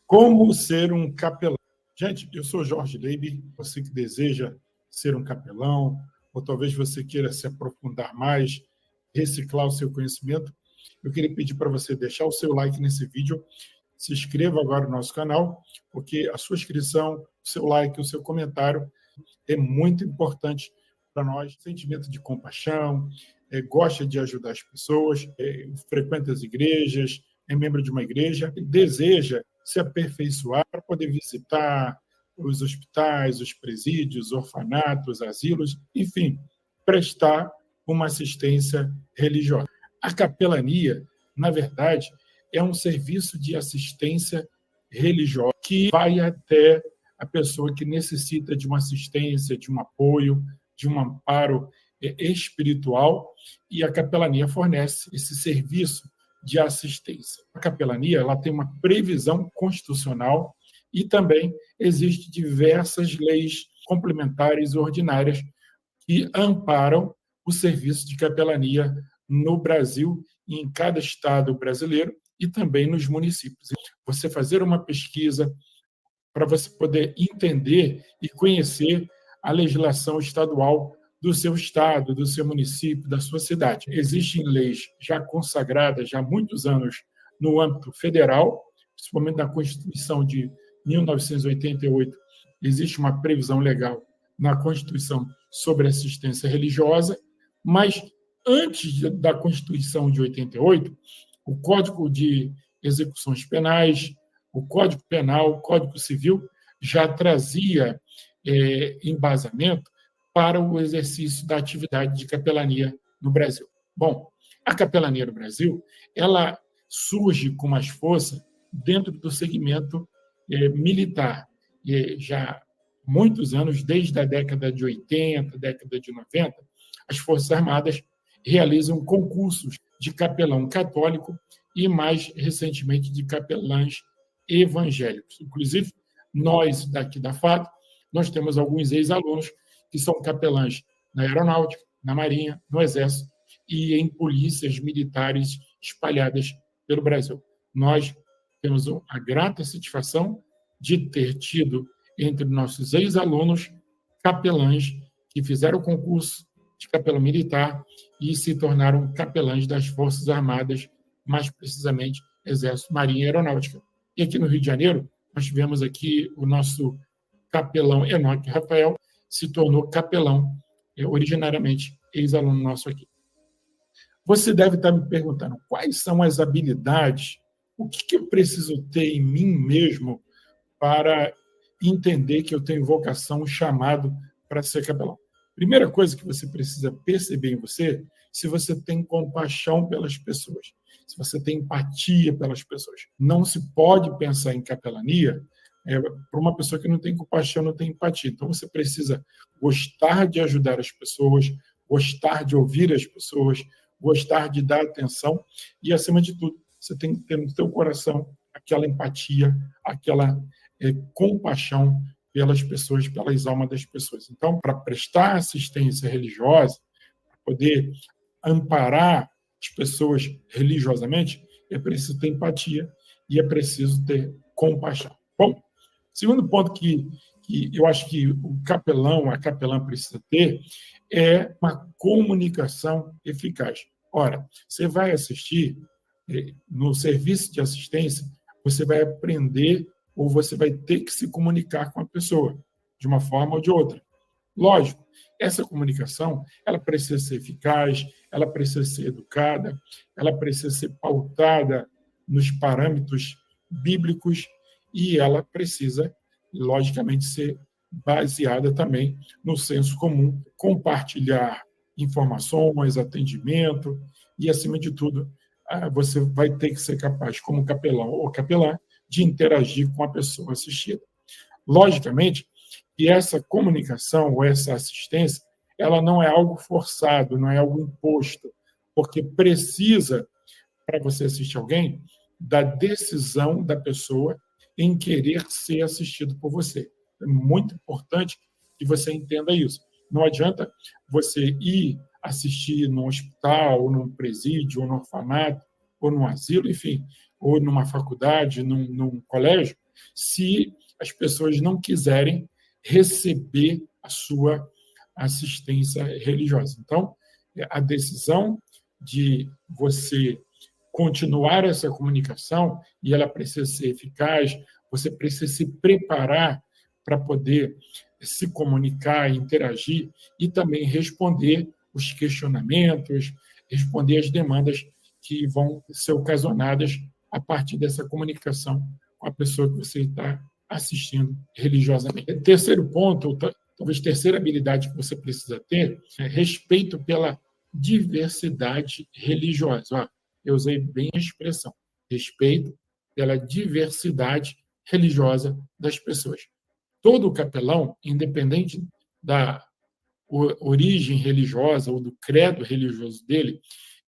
Como ser um capelão? Gente, eu sou Jorge Leiber, você que deseja ser um capelão, ou talvez você queira se aprofundar mais, reciclar o seu conhecimento, eu queria pedir para você deixar o seu like nesse vídeo, se inscreva agora no nosso canal, porque a sua inscrição, o seu like, o seu comentário é muito importante para nós. Sentimento de compaixão, gosta de ajudar as pessoas, frequenta as igrejas, é membro de uma igreja, deseja se aperfeiçoar para poder visitar os hospitais, os presídios, orfanatos, asilos, enfim, prestar uma assistência religiosa. A capelania, na verdade, é um serviço de assistência religiosa que vai até a pessoa que necessita de uma assistência, de um apoio, de um amparo espiritual, e a capelania fornece esse serviço de assistência. A capelania ela tem uma previsão constitucional e também existem diversas leis complementares ordinárias que amparam o serviço de capelania no Brasil e em cada estado brasileiro e também nos municípios. Você fazer uma pesquisa para você poder entender e conhecer a legislação estadual do seu estado, do seu município, da sua cidade. Existem leis já consagradas já há muitos anos no âmbito federal, principalmente na Constituição de 1988, existe uma previsão legal na Constituição sobre assistência religiosa, mas antes da Constituição de 88, o Código de Execuções Penais, o Código Penal, o Código Civil já trazia embasamento para o exercício da atividade de capelania no Brasil. Bom, a capelania no Brasil, ela surge com mais força dentro do segmento militar. Já há muitos anos, desde a década de 80, década de 90, as Forças Armadas realizam concursos de capelão católico e, mais recentemente, de capelães evangélicos. Inclusive, nós daqui da FAD, nós temos alguns ex-alunos que são capelães na Aeronáutica, na Marinha, no Exército e em polícias militares espalhadas pelo Brasil. Nós temos a grata satisfação de ter tido entre nossos ex-alunos capelães que fizeram o concurso de capelão militar e se tornaram capelães das Forças Armadas, mais precisamente Exército, Marinha e Aeronáutica. E aqui no Rio de Janeiro, nós tivemos aqui o nosso capelão Enoque Rafael, se tornou capelão, originariamente ex-aluno nosso aqui. Você deve estar me perguntando quais são as habilidades, o que eu preciso ter em mim mesmo para entender que eu tenho vocação, chamado para ser capelão. Primeira coisa que você precisa perceber em você, se você tem compaixão pelas pessoas, se você tem empatia pelas pessoas. Não se pode pensar em capelania para uma pessoa que não tem compaixão, não tem empatia. Então, você precisa gostar de ajudar as pessoas, gostar de ouvir as pessoas, gostar de dar atenção e, acima de tudo, você tem que ter no seu coração aquela empatia, aquela compaixão pelas pessoas, pelas almas das pessoas. Então, para prestar assistência religiosa, para poder amparar as pessoas religiosamente, é preciso ter empatia e é preciso ter compaixão. Bom, segundo ponto que eu acho que o capelão, a capelã precisa ter, é uma comunicação eficaz. Ora, você vai assistir, no serviço de assistência, você vai aprender ou você vai ter que se comunicar com a pessoa, de uma forma ou de outra. Lógico, essa comunicação, ela precisa ser eficaz, ela precisa ser educada, ela precisa ser pautada nos parâmetros bíblicos e ela precisa, logicamente, ser baseada também no senso comum, compartilhar informações, atendimento e, acima de tudo, você vai ter que ser capaz, como capelão ou capelã, de interagir com a pessoa assistida. Logicamente, que essa comunicação ou essa assistência, ela não é algo forçado, não é algo imposto, porque precisa, para você assistir alguém, da decisão da pessoa em querer ser assistido por você. É muito importante que você entenda isso. Não adianta você ir assistir num hospital, ou num presídio, ou num orfanato, ou num asilo, enfim, ou numa faculdade, num colégio, se as pessoas não quiserem receber a sua assistência religiosa. Então, a decisão de você continuar essa comunicação, e ela precisa ser eficaz, você precisa se preparar para poder se comunicar, interagir e também responder os questionamentos, responder as demandas que vão ser ocasionadas a partir dessa comunicação com a pessoa que você está assistindo religiosamente. Terceiro ponto, talvez terceira habilidade que você precisa ter, é respeito pela diversidade religiosa. Eu usei bem a expressão, respeito pela diversidade religiosa das pessoas. Todo capelão, independente da origem religiosa ou do credo religioso dele,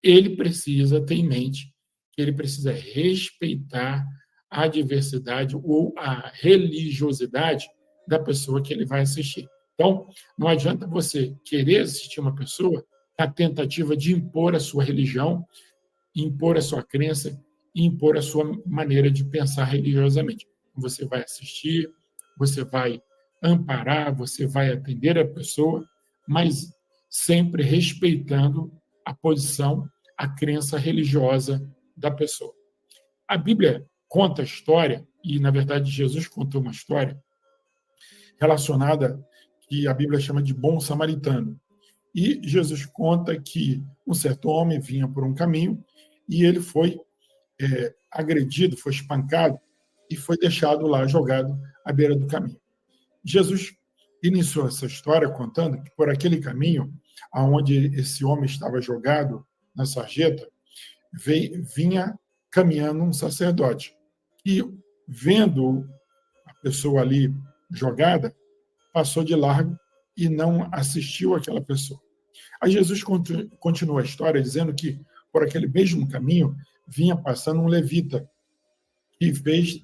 ele precisa ter em mente que ele precisa respeitar a diversidade ou a religiosidade da pessoa que ele vai assistir. Então, não adianta você querer assistir uma pessoa na tentativa de impor a sua religião, impor a sua crença e impor a sua maneira de pensar religiosamente. Você vai assistir, você vai amparar, você vai atender a pessoa, mas sempre respeitando a posição, a crença religiosa da pessoa. A Bíblia conta a história, e na verdade Jesus contou uma história relacionada que a Bíblia chama de bom samaritano. E Jesus conta que um certo homem vinha por um caminho e ele foi agredido, foi espancado e foi deixado lá, jogado à beira do caminho. Jesus iniciou essa história contando que por aquele caminho, aonde esse homem estava jogado na sarjeta, vinha caminhando um sacerdote. E, vendo a pessoa ali jogada, passou de largo e não assistiu àquela pessoa. Aí Jesus continua a história dizendo que por aquele mesmo caminho vinha passando um levita que fez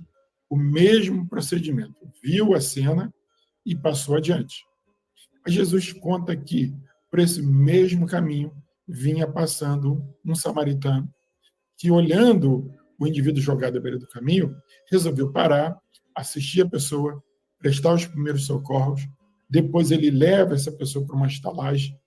o mesmo procedimento, viu a cena e passou adiante. Aí Jesus conta que por esse mesmo caminho vinha passando um samaritano que, olhando o indivíduo jogado à beira do caminho, resolveu parar, assistir a pessoa, prestar os primeiros socorros, depois ele leva essa pessoa para uma estalagem,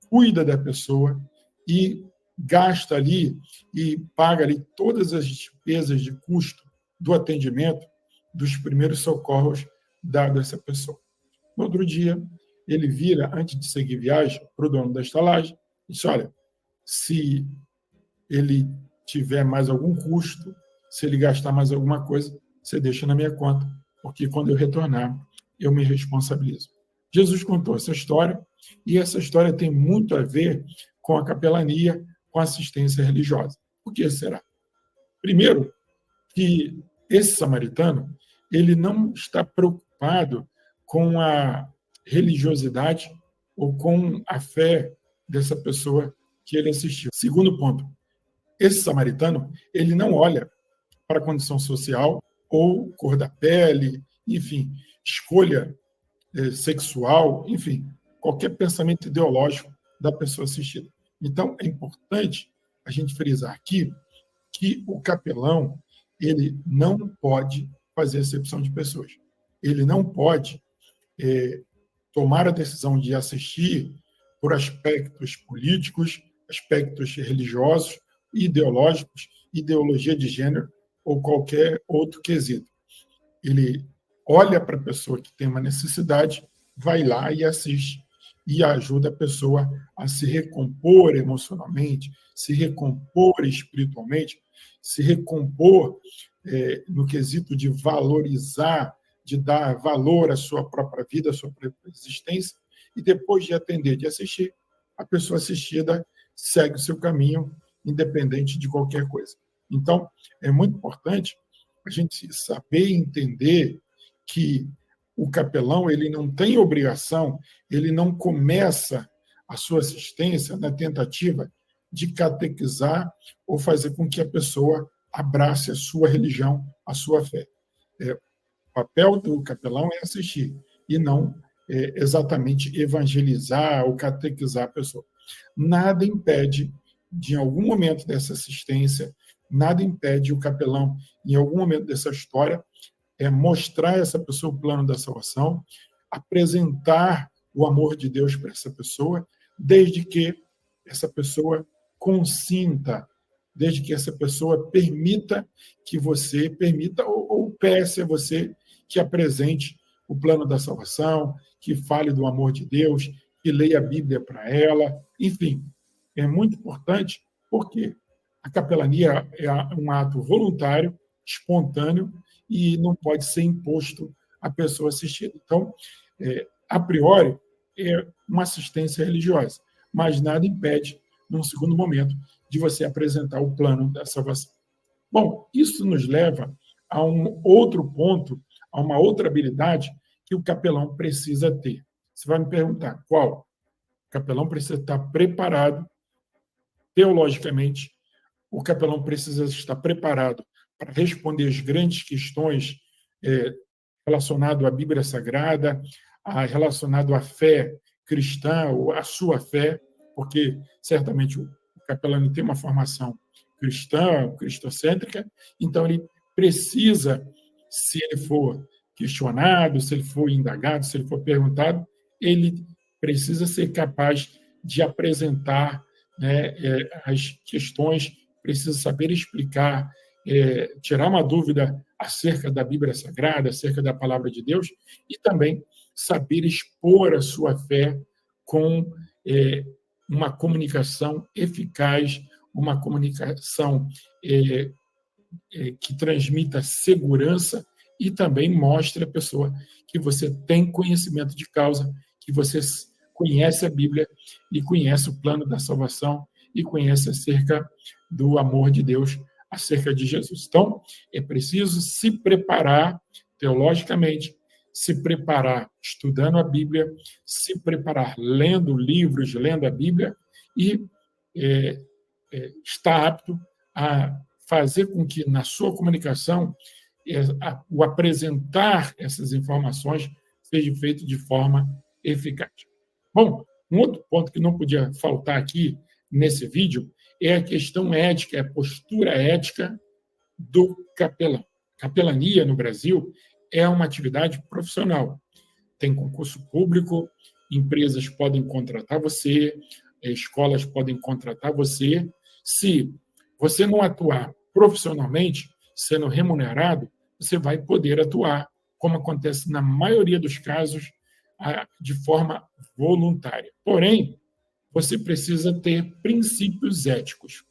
cuida da pessoa e gasta ali e paga ali todas as despesas de custo do atendimento, dos primeiros socorros dados a essa pessoa. No outro dia, ele vira, antes de seguir viagem, para o dono da estalagem e diz: olha, se ele tiver mais algum custo, se ele gastar mais alguma coisa, você deixa na minha conta, porque quando eu retornar, eu me responsabilizo. Jesus contou essa história, e essa história tem muito a ver com a capelania, com a assistência religiosa. Por que será? Primeiro, que esse samaritano, ele não está preocupado com a religiosidade ou com a fé dessa pessoa que ele assistiu. Segundo ponto, esse samaritano, ele não olha para a condição social ou cor da pele, enfim, escolha sexual, enfim, qualquer pensamento ideológico da pessoa assistida. Então, é importante a gente frisar aqui que o capelão, ele não pode fazer acepção de pessoas. Ele não pode tomar a decisão de assistir por aspectos políticos, aspectos religiosos, ideológicos, ideologia de gênero ou qualquer outro quesito. Ele olha para a pessoa que tem uma necessidade, vai lá e assiste e ajuda a pessoa a se recompor emocionalmente, se recompor espiritualmente, se recompor no quesito de valorizar, de dar valor à sua própria vida, à sua própria existência, e depois de atender, de assistir, a pessoa assistida segue o seu caminho, independente de qualquer coisa. Então, é muito importante a gente saber e entender que o capelão, ele não tem obrigação, ele não começa a sua assistência na tentativa de catequizar ou fazer com que a pessoa abrace a sua religião, a sua fé. O papel do capelão é assistir e não exatamente evangelizar ou catequizar a pessoa. Nada impede, de em algum momento dessa assistência, nada impede o capelão, em algum momento dessa história, é mostrar a essa pessoa o plano da salvação, apresentar o amor de Deus para essa pessoa, desde que essa pessoa consinta, desde que essa pessoa permita que você, ou peça a você que apresente o plano da salvação, que fale do amor de Deus, que leia a Bíblia para ela, enfim. É muito importante, porque a capelania é um ato voluntário, espontâneo, e não pode ser imposto à pessoa assistida. Então, a priori, é uma assistência religiosa, mas nada impede, num segundo momento, de você apresentar o plano da salvação. Bom, isso nos leva a um outro ponto, a uma outra habilidade que o capelão precisa ter. Você vai me perguntar qual? O capelão precisa estar preparado teologicamente, o capelão precisa estar preparado para responder as grandes questões relacionadas à Bíblia Sagrada, relacionado à fé cristã, ou à sua fé, porque certamente o capelão tem uma formação cristã, cristocêntrica, então ele precisa, se ele for questionado, se ele for indagado, se ele for perguntado, ele precisa ser capaz de apresentar, né, as questões, precisa saber explicar, tirar uma dúvida acerca da Bíblia Sagrada, acerca da Palavra de Deus, e também saber expor a sua fé com uma comunicação eficaz, uma comunicação que transmita segurança e também mostre à pessoa que você tem conhecimento de causa, que você conhece a Bíblia e conhece o plano da salvação e conhece acerca do amor de Deus, acerca de Jesus. Então, é preciso se preparar teologicamente, se preparar estudando a Bíblia, se preparar lendo livros, lendo a Bíblia e estar apto a fazer com que, na sua comunicação, o apresentar essas informações seja feito de forma eficaz. Bom, um outro ponto que não podia faltar aqui nesse vídeo é a questão ética, a postura ética do capelão. Capelania no Brasil é uma atividade profissional. Tem concurso público, empresas podem contratar você, escolas podem contratar você. Se você não atuar profissionalmente, sendo remunerado, você vai poder atuar, como acontece na maioria dos casos, de forma voluntária. Porém, você precisa ter princípios éticos.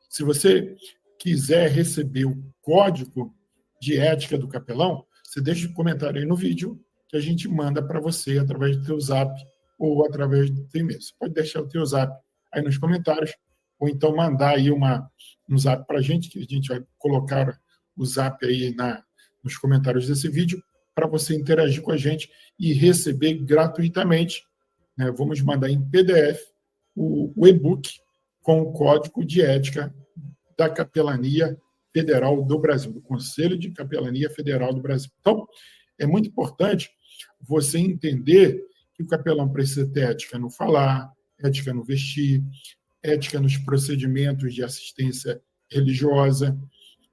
Se você quiser receber o código de ética do capelão, você deixa um comentário aí no vídeo que a gente manda para você através do teu zap ou através do teu e-mail. Você pode deixar o teu zap aí nos comentários ou então mandar aí um zap para a gente, que a gente vai colocar o zap aí nos comentários desse vídeo para você interagir com a gente e receber gratuitamente, né? Vamos mandar em PDF o e-book com o código de ética da Capelania Federal do Brasil, do Conselho de Capelania Federal do Brasil. Então, é muito importante você entender que o capelão precisa ter ética no falar, ética no vestir, ética nos procedimentos de assistência religiosa.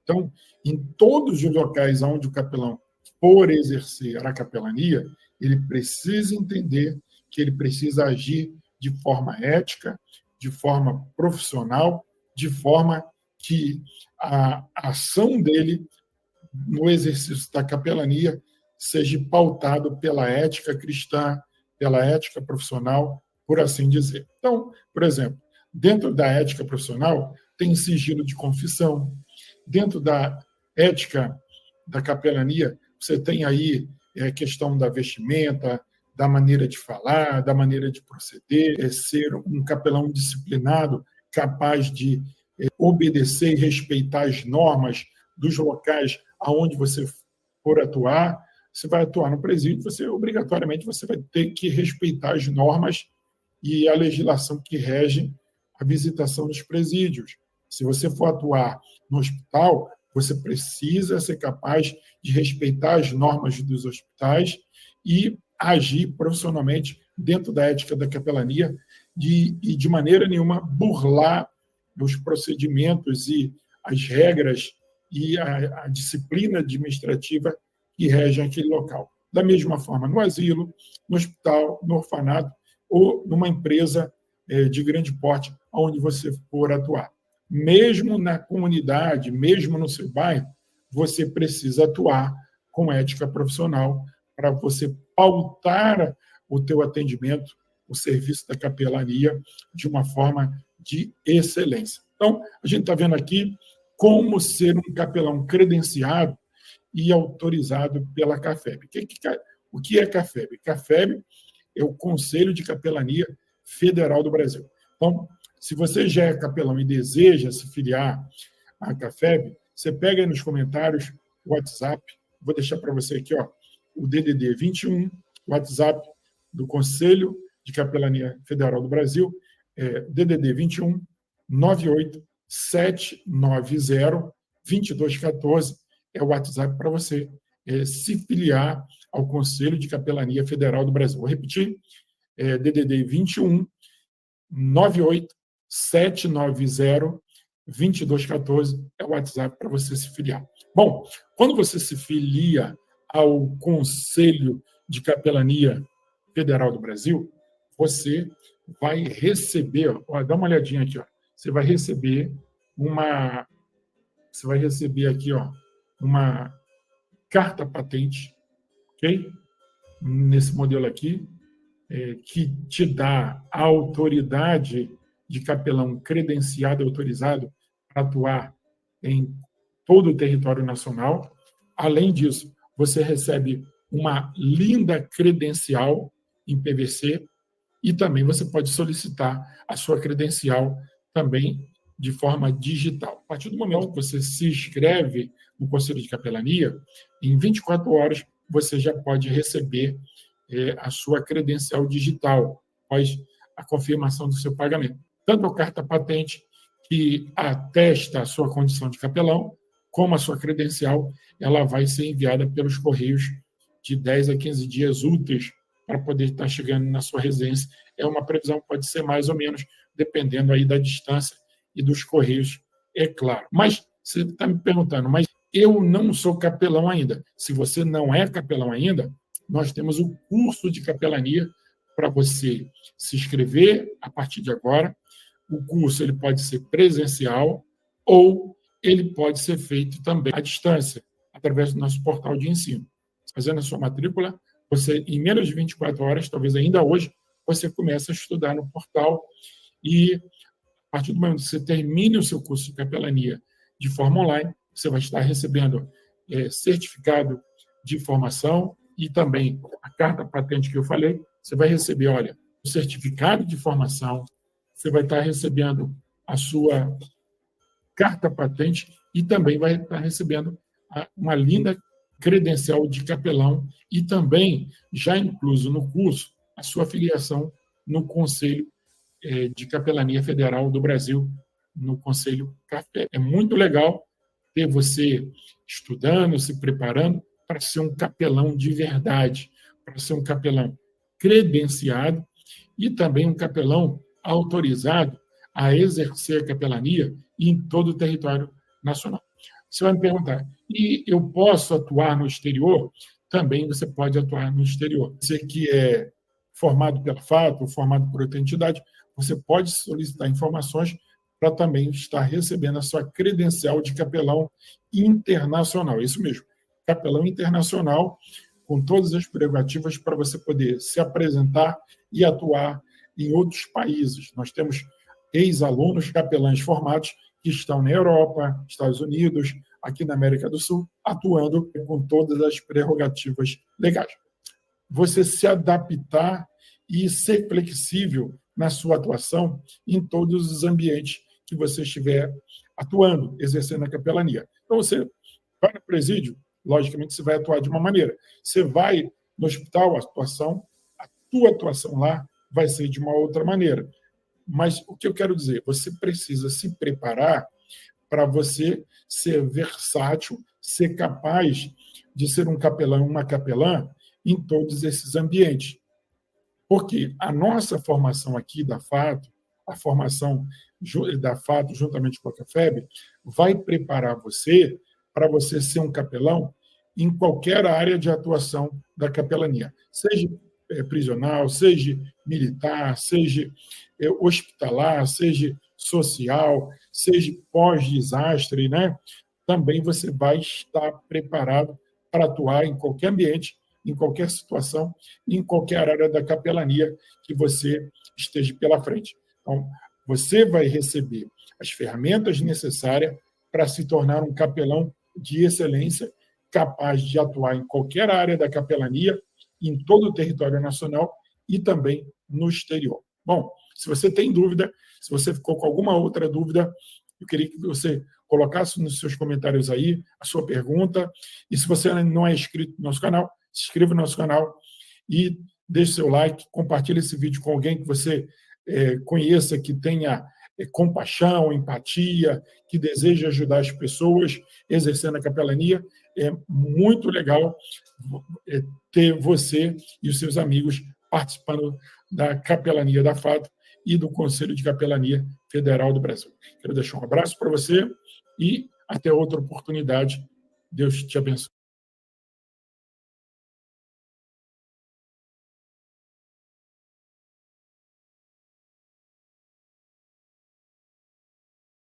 Então, em todos os locais onde o capelão for exercer a capelania, ele precisa entender que ele precisa agir de forma ética, de forma profissional, de forma que a ação dele no exercício da capelania seja pautado pela ética cristã, pela ética profissional, por assim dizer. Então, por exemplo, dentro da ética profissional tem sigilo de confissão. Dentro da ética da capelania, você tem aí a questão da vestimenta, da maneira de falar, da maneira de proceder, ser um capelão disciplinado, capaz de obedecer e respeitar as normas dos locais aonde você for atuar. Você vai atuar no presídio, você obrigatoriamente você vai ter que respeitar as normas e a legislação que rege a visitação dos presídios. Se você for atuar no hospital, você precisa ser capaz de respeitar as normas dos hospitais e agir profissionalmente dentro da ética da capelania e de maneira nenhuma burlar os procedimentos e as regras e a disciplina administrativa que regem aquele local. Da mesma forma, no asilo, no hospital, no orfanato ou numa empresa de grande porte, onde você for atuar. Mesmo na comunidade, mesmo no seu bairro, você precisa atuar com ética profissional para você pautar o teu atendimento, o serviço da capelania, de uma forma de excelência. Então, a gente está vendo aqui como ser um capelão credenciado e autorizado pela CAFEB. O que é CAFEB? CAFEB é o Conselho de Capelania Federal do Brasil. Então, se você já é capelão e deseja se filiar à CAFEB, você pega aí nos comentários o WhatsApp, vou deixar para você aqui, o DDD 21, o WhatsApp do Conselho de Capelania Federal do Brasil, DDD 21 98 790 2214, é o WhatsApp para você se filiar ao Conselho de Capelania Federal do Brasil. Vou repetir, DDD 21 98 790 2214 é o WhatsApp para você se filiar. Bom, quando você se filia ao Conselho de Capelania Federal do Brasil, você vai receber, dá uma olhadinha aqui, você vai receber aqui, uma carta patente, ok? Nesse modelo aqui, que te dá a autoridade de capelão credenciado e autorizado para atuar em todo o território nacional. Além disso, você recebe uma linda credencial em PVC e também você pode solicitar a sua credencial também de forma digital. A partir do momento que você se inscreve no Conselho de Capelania, em 24 horas você já pode receber a sua credencial digital, após a confirmação do seu pagamento. Tanto a carta patente, que atesta a sua condição de capelão, como a sua credencial, ela vai ser enviada pelos Correios de 10 a 15 dias úteis para poder estar chegando na sua residência. É uma previsão, pode ser mais ou menos, dependendo aí da distância e dos Correios, é claro. Mas você está me perguntando, mas eu não sou capelão ainda. Se você não é capelão ainda, nós temos o curso de capelania para você se inscrever a partir de agora. O curso ele pode ser presencial ou ele pode ser feito também à distância, através do nosso portal de ensino. Fazendo a sua matrícula, você, em menos de 24 horas, talvez ainda hoje, você começa a estudar no portal e, a partir do momento que você termine o seu curso de capelania de forma online, você vai estar recebendo certificado de formação e também a carta patente que eu falei. Você vai receber, o certificado de formação, você vai estar recebendo a sua carta patente e também vai estar recebendo uma linda credencial de capelão e também, já incluso no curso, a sua filiação no Conselho de Capelania Federal do Brasil, no Conselho CAFEB. É muito legal ter você estudando, se preparando para ser um capelão de verdade, para ser um capelão credenciado e também um capelão autorizado a exercer a capelania em todo o território nacional. Você vai me perguntar, e eu posso atuar no exterior? Também você pode atuar no exterior. Você que é formado pela FATO, formado por outra entidade, você pode solicitar informações para também estar recebendo a sua credencial de capelão internacional. Isso mesmo, capelão internacional, com todas as prerrogativas para você poder se apresentar e atuar em outros países. Nós temos ex-alunos capelães formados que estão na Europa, Estados Unidos, aqui na América do Sul, atuando com todas as prerrogativas legais. Você se adaptar e ser flexível na sua atuação em todos os ambientes que você estiver atuando, exercendo a capelania. Então, você vai no presídio, logicamente você vai atuar de uma maneira. Você vai no hospital, a tua atuação lá vai ser de uma outra maneira. Mas o que eu quero dizer, você precisa se preparar para você ser versátil, ser capaz de ser um capelão, uma capelã em todos esses ambientes. Porque a nossa formação aqui da FATO, a formação da FATO juntamente com a CAFEB, vai preparar você para você ser um capelão em qualquer área de atuação da capelania, seja prisional, seja militar, seja hospitalar, seja social, seja pós-desastre, né? Também você vai estar preparado para atuar em qualquer ambiente, em qualquer situação, em qualquer área da capelania que você esteja pela frente. Então, você vai receber as ferramentas necessárias para se tornar um capelão de excelência, capaz de atuar em qualquer área da capelania, em todo o território nacional e também no exterior. Bom, se você tem dúvida, se você ficou com alguma outra dúvida, eu queria que você colocasse nos seus comentários aí a sua pergunta. E se você não é inscrito no nosso canal, se inscreva no nosso canal e deixe seu like, compartilhe esse vídeo com alguém que você conheça, que tenha compaixão, empatia, que deseja ajudar as pessoas exercendo a capelania. É muito legal ter você e os seus amigos participando da capelania da FADO e do Conselho de Capelania Federal do Brasil. Quero deixar um abraço para você e até outra oportunidade. Deus te abençoe.